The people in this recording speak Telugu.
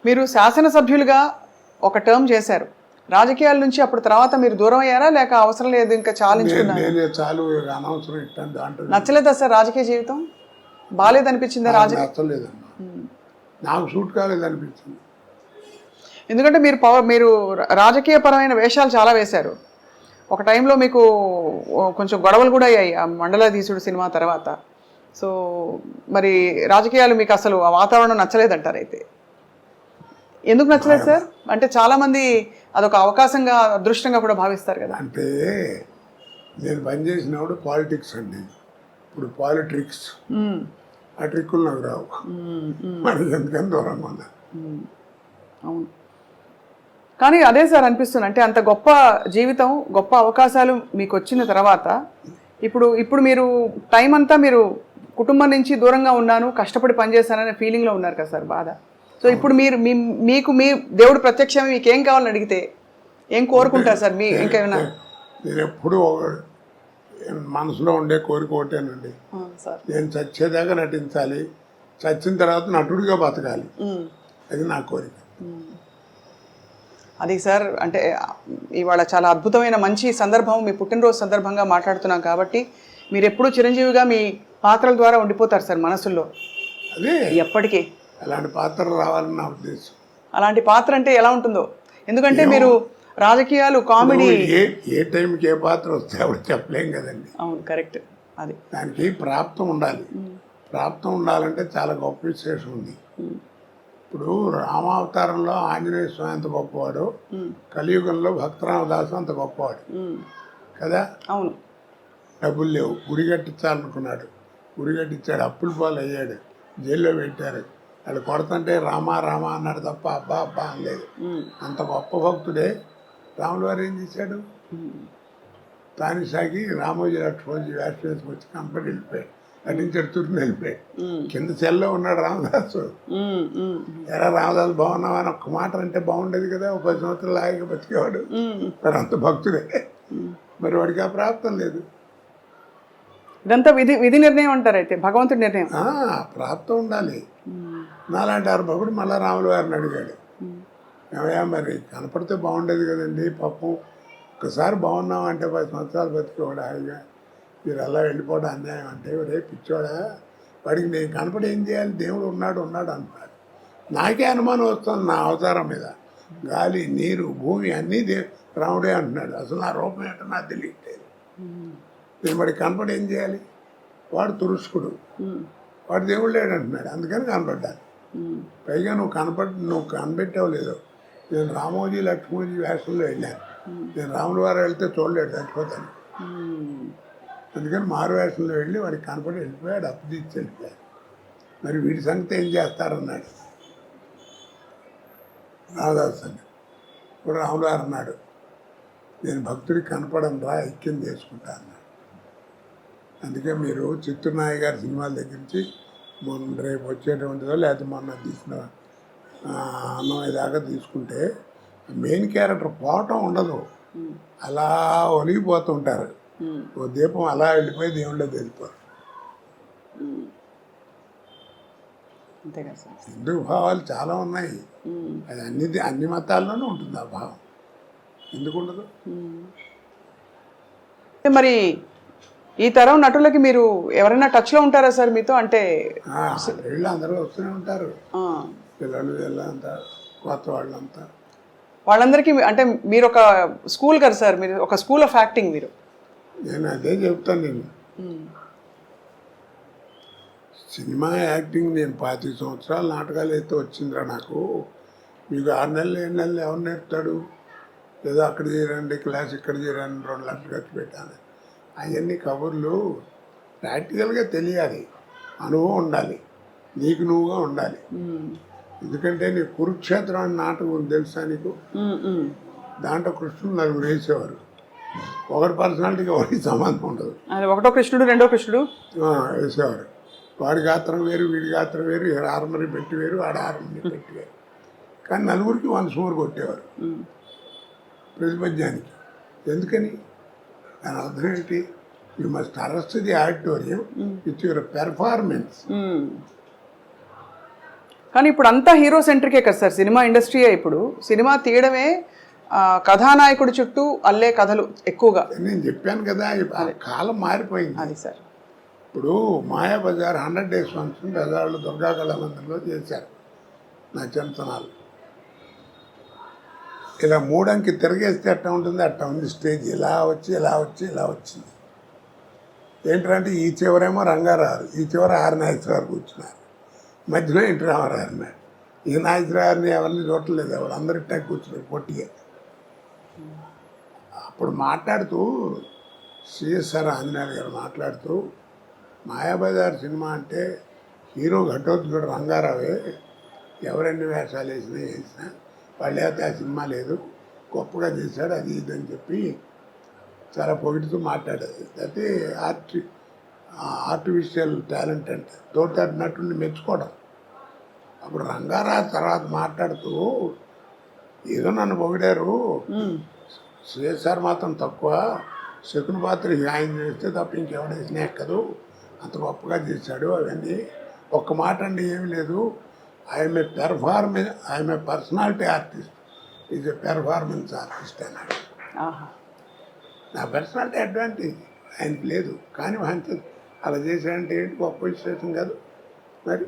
మీరు శాసనసభ్యులుగా ఒక టర్మ్ చేశారు, రాజకీయాల నుంచి అప్పుడు తర్వాత మీరు దూరం అయ్యారా లేక అవసరం లేదు ఇంకా చాలించుకున్నారా? చాలు అనవసరం ఇట్టాను దాంట్లో నచ్చలేదా సార్ రాజకీయ జీవితం? బాగాలేదనిపించిందా రాజకీయ? నచ్చలేదమ్మా, నాకు సూట్ కాలేదనిపించింది. ఎందుకంటే మీరు రాజకీయపరమైన వేషాలు చాలా వేశారు. ఒక టైంలో మీకు కొంచెం గొడవలు కూడా అయ్యాయి ఆ మండలాధీశుడు సినిమా తర్వాత. సో మరి రాజకీయాలు మీకు అసలు ఆ వాతావరణం నచ్చలేదంటారు అయితే? ఎందుకు నచ్చలేదు సార్? అంటే చాలామంది అదొక అవకాశంగా అదృష్టంగా కూడా భావిస్తారు కదా. అంటే నేను పనిచేసినప్పుడు పాలిటిక్స్ అండి, ఇప్పుడు పాలిట్రిక్స్, ఆ ట్రిక్కులు నాకు రావు. మనకి ఎందుకని దూరంగా ఉన్నా. అవును, కానీ అదే సార్ అనిపిస్తుంది, అంటే అంత గొప్ప జీవితం, గొప్ప అవకాశాలు మీకు వచ్చిన తర్వాత ఇప్పుడు మీరు టైం అంతా మీరు కుటుంబం నుంచి దూరంగా ఉన్నాను, కష్టపడి పనిచేశాననే ఫీలింగ్లో ఉన్నారు కదా సార్, బాధ. సో ఇప్పుడు మీకు మీ దేవుడు ప్రత్యక్షంగా మీకు ఏం కావాలని అడిగితే ఏం కోరుకుంటారు సార్? మీ ఇంకేమైనా? నేను ఎప్పుడు మనసులో ఉండే కోరిక ఒకటేనండి, నేను చచ్చేదాకా నటించాలి, చచ్చిన తర్వాత నటుడిగా బతకాలి, అది నా కోరిక. అది సార్, అంటే ఇవాళ చాలా అద్భుతమైన మంచి సందర్భం, మీ పుట్టినరోజు సందర్భంగా మాట్లాడుతున్నాం కాబట్టి మీరు ఎప్పుడూ చిరంజీవిగా మీ పాత్రల ద్వారా ఉండిపోతారు సార్ మనసుల్లో అదే ఎప్పటికీ. అలాంటి పాత్ర రావాలని నా ఉద్దేశం. అలాంటి పాత్ర అంటే ఎలా ఉంటుందో, ఎందుకంటే మీరు రాజకీయాలు, కామెడీ, ఏ టైంకి ఏ పాత్ర వస్తే అప్పుడు చెప్పలేం కదండి. అవును, కరెక్ట్. అది దానికి ప్రాప్తం ఉండాలి. ప్రాప్తం ఉండాలంటే చాలా గొప్ప విశేషం ఉంది. ఇప్పుడు రామావతారంలో ఆంజనేయ స్వామి అంత గొప్పవాడు, కలియుగంలో భక్తరామదాసు అంత గొప్పవాడు కదా. అవును, డబ్బులు లేవు, గుడి కట్టించాలనుకున్నాడు, గుడి కట్టించాడు, అప్పుల పాలు అయ్యాడు, జైల్లో పెట్టారు. వాళ్ళు కొడుతుంటే రామా రామా అన్నాడు తప్ప అబ్బా అబ్బా అనలేదు. అంత గొప్ప భక్తుడే రాముల వారు ఏం చేశాడు, తానిసాగి రామోజీ లక్ష్మణజీ వేషం వేసుకొచ్చి కంపెనీ వెళ్ళిపోయాడు, నటించాడు, తుర్ని వెళ్ళిపోయాడు. కింద సెల్లో ఉన్నాడు రామదాసు. ఎరా రామదాసు బాగున్నావా అని ఒక్క మాట అంటే బాగుండేది కదా, ఒక 10 సంవత్సరాలు లాగా బతికేవాడు. మరి అంత భక్తుడే, మరి వాడికి ఆ ప్రాప్తం లేదు. ఇదంతా విధి నిర్ణయం అంటారు అయితే, భగవంతుడి నిర్ణయం. ప్రాప్తం ఉండాలి. నాలాంటి భక్తుడు మళ్ళా రాముల వారిని అడిగాడు, ఏమయ్యా మరి కనపడితే బాగుండేది కదండి, పాపం ఒక్కసారి బాగున్నామంటే 10 సంవత్సరాలు బతికేవాడు హాయిగా, మీరు అలా వెళ్ళిపోవడం అన్యాయం అంటే, రేపు పిచ్చోడా వాడికి నేను కనపడి ఏం చేయాలి, దేవుడు ఉన్నాడు అంటున్నాడు. నాకే అనుమానం వస్తుంది నా అవతారం మీద, గాలి నీరు భూమి అన్నీ రాముడే అంటున్నాడు. అసలు నా రూపం ఏంటో నాకు తెలియట్లేదు. నేను వాడికి కనపడి ఏం చేయాలి, వాడు తురుష్కుడు, వాడు దేవుడు లేడు అంటున్నాడు, అందుకని కనపడ్డాను. పైగా నువ్వు కనిపెట్టావు లేదో, నేను రామోజీ లక్ష్మోజీ వేషంలో వెళ్ళాను, నేను రాముల వారు వెళ్తే చూడలేడు, చచ్చిపోతాను. అందుకని మారు వేషంలో వెళ్ళి వాడికి కనపడి వెళ్ళిపోయాడు, అప్పు తీసి వెళ్ళిపోయాడు. మరి వీడి సంగతి ఏం చేస్తారన్నాడు రామదాస్ అని. ఇప్పుడు రాముల వారు అన్నాడు, నేను భక్తుడికి కనపడను రా, ఐక్యం చేసుకుంటా అన్నాడు. అందుకే మీరు చిత్తూరునాయ గారి సినిమాల దగ్గర నుంచి మొన్న రేపు వచ్చేటువంటిదో లేకపోతే మొన్న తీసిన అన్నమయ్య దాకా తీసుకుంటే మెయిన్ క్యారెక్టర్ పోవటం ఉండదు, అలా ఒలిగిపోతుంటారు. ఓ దీపం అలా వెళ్ళిపోయి దేవుళ్ళో వెళ్ళిపోరు. హిందూ భావాలు చాలా ఉన్నాయి, అది అన్ని మతాల్లోనూ ఉంటుంది ఆ భావం, ఎందుకు ఉండదు? మరి ఈ తరం నటులకి మీరు ఎవరైనా టచ్లో ఉంటారా సార్ మీతో? అంటే వీళ్ళు అందరూ వస్తూనే ఉంటారు, పిల్లలు వీళ్ళంతా, కొత్త వాళ్ళంతా. వాళ్ళందరికీ అంటే మీరు ఒక స్కూల్ కదా సార్, మీరు ఒక స్కూల్ ఆఫ్ యాక్టింగ్ మీరు. నేను అదే చెప్తాను, నేను సినిమా యాక్టింగ్ నేను 25 సంవత్సరాలు నాటకాలు అయితే వచ్చిందిరా నాకు. మీకు 6 నెలలు 7 నెలలు ఎవరు నేర్పుతాడు? ఏదో అక్కడ చేరండి క్లాస్, ఇక్కడ చేరండి 2 లక్షలు ఖర్చు పెట్టాను. అవన్నీ కబుర్లు ప్రాక్టికల్గా తెలియాలి, అనుభవం ఉండాలి, నీకు నువ్వుగా ఉండాలి. ఎందుకంటే నీకు కురుక్షేత్రం అని నాటకం ఉంది తెలుసా నీకు? దాంట్లో కృష్ణుడు 4 వేసేవారు, ఒకటి పర్సనాలిటీకి ఒకటి సంబంధం ఉండదు. ఒకటో కృష్ణుడు రెండో కృష్ణుడు వేసేవారు. వాడి గాత్రం వేరు, వీడి గాత్రం వేరు, ఆర్మరీ పెట్టి వేరు, ఆడ ఆర్మరీ పెట్టి వేరు, కానీ 4కి 1 సూర్ కొట్టేవారు ప్రతిపద్యానికి. ఎందుకని? దాని అర్థం ఏంటి? You must arrest the auditorium with your performance. కానీ ఇప్పుడు అంతా హీరో సెంట్రికే కదా సార్, సినిమా ఇండస్ట్రీయే. ఇప్పుడు సినిమా తీయడమే కథానాయకుడి చుట్టూ అల్లే కథలు ఎక్కువగా. నేను చెప్పాను కదా, ఆ కాలం మారిపోయింది. అది సార్. ఇప్పుడు మాయాబజార్ 100 డేస్ ఫంక్షన్ బెజవాడలో దుర్గా కళామందిరంలో చేశారు నా చిన్నతనాలు. ఇలా మూడంకి తిరిగేస్తే అట్టా ఉంటుంది, అట్టా ఉంది స్టేజ్. ఇలా వచ్చి ఇలా వచ్చి ఇలా వచ్చింది. ఏంటంటే ఈ చివరేమో రంగారావు, ఈ చివర ఆర్ నాగేశ్వరరావు కూర్చున్నారు, మధ్యలో ఎన్టీ రామారావు ఉన్నాడు. ఈ నాగేశ్వరరావుని ఎవరిని చూడలేదు, ఎవరు అందరి టైం కూర్చున్నారు పొట్టిగా. అప్పుడు మాట్లాడుతూ సిఎస్ఆర్ ఆంజనేయులు గారు మాట్లాడుతూ, మాయాబజార్ సినిమా అంటే హీరో ఘటోత్కచుడు రంగారావే, ఎవరెన్ని వేషాలు వేసినా వాళ్ళు అయితే ఆ సినిమా లేదు, గొప్పగా చేశాడు, అది ఇది అని చెప్పి చాలా పొగిడుతూ మాట్లాడేది. అయితే ఆర్టిఫిషియల్ టాలెంట్ అంటే తోటి నటుడిని మెచ్చుకోవడం. అప్పుడు రంగారావు తర్వాత మాట్లాడుతూ, ఏదో నన్ను పొగిడారు, సిఎస్ఆర్ మాత్రం తక్కువ, శకుని పాత్ర ఆయన చేస్తే తప్ప ఇంకెవడేసినా ఎక్కదు, అంత గొప్పగా చేశాడు అవన్నీ. ఒక్క మాట అండి ఏమీ లేదు, I'm a personality artist, is a performance artist అన్నాడు. నా పర్సనాలిటీ అడ్వాంటేజ్ ఆయనకి లేదు, కానీ ఆయన అలా చేశాడంటే ఏంటి, గొప్ప విశేషం కాదు మరి.